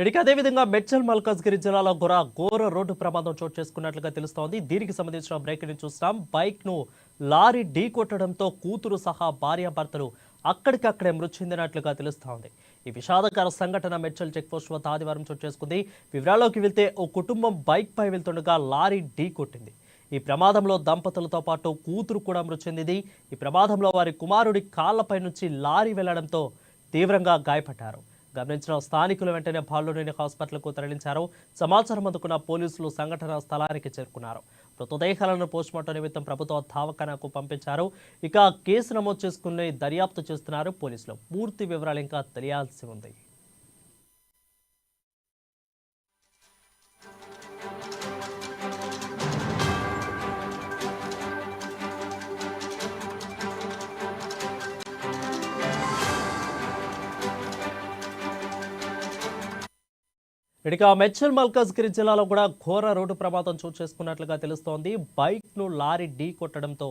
ఇక అదేవిధంగా మెడ్చల్ మల్కాజ్గిరి జిల్లాలో ఘోర రోడ్డు ప్రమాదం చోటు చేసుకున్నట్లుగా తెలుస్తోంది. దీనికి సంబంధించిన బ్రేకింగ్ న్యూస్ చూస్తాం. బైక్ ను లారీ ఢీ కొట్టడంతో కూతురు సహా భార్యాభర్తలు అక్కడికక్కడే మృతి చెందినట్లుగా తెలుస్తోంది. ఈ విషాదకర సంఘటన మెడ్చల్ చెక్పోస్ట్ వద్ద ఆదివారం చోటు చేసుకుంది. వివరాల్లోకి వెళ్తే ఓ కుటుంబం బైక్ పై వెళ్తుండగా లారీ ఢీ కొట్టింది. ఈ ప్రమాదంలో దంపతులతో పాటు కూతురు కూడా మృతి చెందింది. ఈ ప్రమాదంలో వారి కుమారుడి కాళ్లపై నుంచి లారీ వెళ్లడంతో తీవ్రంగా గాయపడ్డారు. గమనించిన స్థానికులు వెంటనే బాలుడిని హాస్పిటల్కు తరలించారు. సమాచారం అందుకున్న పోలీసులు సంఘటనా స్థలానికి చేరుకున్నారు. మృతదేహాలను పోస్టుమార్టం నిమిత్తం ప్రభుత్వ దవాఖానాకు పంపించారు. ఇక కేసు నమోదు చేసుకుని దర్యాప్తు చేస్తున్నారు పోలీసులు. పూర్తి వివరాలు ఇంకా తెలియాల్సి ఉంది. ఇక మెడ్చల్ మల్కాజ్గిరి జిల్లాలో కూడా ఘోర రోడ్డు ప్రమాదం చోటు చేసుకున్నట్లుగా తెలుస్తోంది. బైక్ ను లారీ ఢీ కొట్టడంతో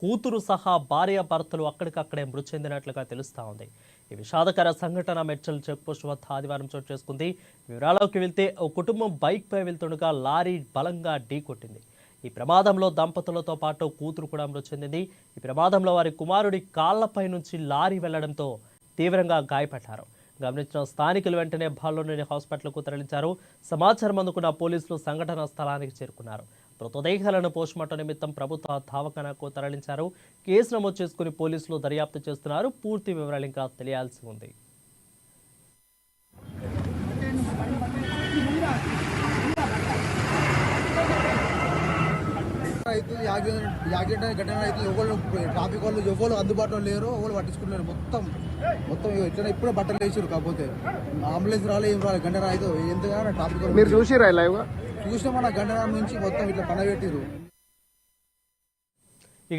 కూతురు సహా భార్యాభర్తలు అక్కడికక్కడే మృతి చెందినట్లుగా తెలుస్తా ఉంది. ఈ విషాదకర సంఘటన మెడ్చల్ చెక్పోస్ట్ వద్ద ఆదివారం చోటు చేసుకుంది. వివరాల్లోకి వెళ్తే ఓ కుటుంబం బైక్ పై వెళ్తుండగా లారీ బలంగా ఢీ కొట్టింది. ఈ ప్రమాదంలో దంపతులతో పాటు కూతురు కూడా మృతి చెందింది. ఈ ప్రమాదంలో వారి కుమారుడి కాళ్లపై నుంచి లారీ వెళ్లడంతో తీవ్రంగా గాయపడ్డారు. గమనించిన స్థానికులు వెంటనే బాలుడిని హాస్పిటల్కు తరలించారు. సమాచారం అందుకున్న పోలీసులు సంఘటనా స్థలానికి చేరుకున్నారు. మృతదేహాలను పోస్టుమార్టం నిమిత్తం ప్రభుత్వ దవాఖానాకు తరలించారు. కేసు నమోదు చేసుకుని పోలీసులు దర్యాప్తు చేస్తున్నారు. పూర్తి వివరాలు ఇంకా తెలియాల్సి ఉంది. యాక్సిడెంట్ ఘటన అయితే ఎవరు ట్రాఫిక్ వాళ్ళు ఎవరు అందుబాటులో లేరు, ఎవరు పట్టించుకున్నారు. మొత్తం ఎట్లా ఇప్పుడే బట్టలు వేసారు. కాకపోతే అంబులెన్స్ రాలే, ఏం రాలేదు. గంట అయితే ఎందుకన్నా ట్రాఫిక్ వాళ్ళు మీరు చూసిరా లైవ్ గా చూసినా మన గంట నుంచి మొత్తం ఇట్లా పనబెట్టిరు.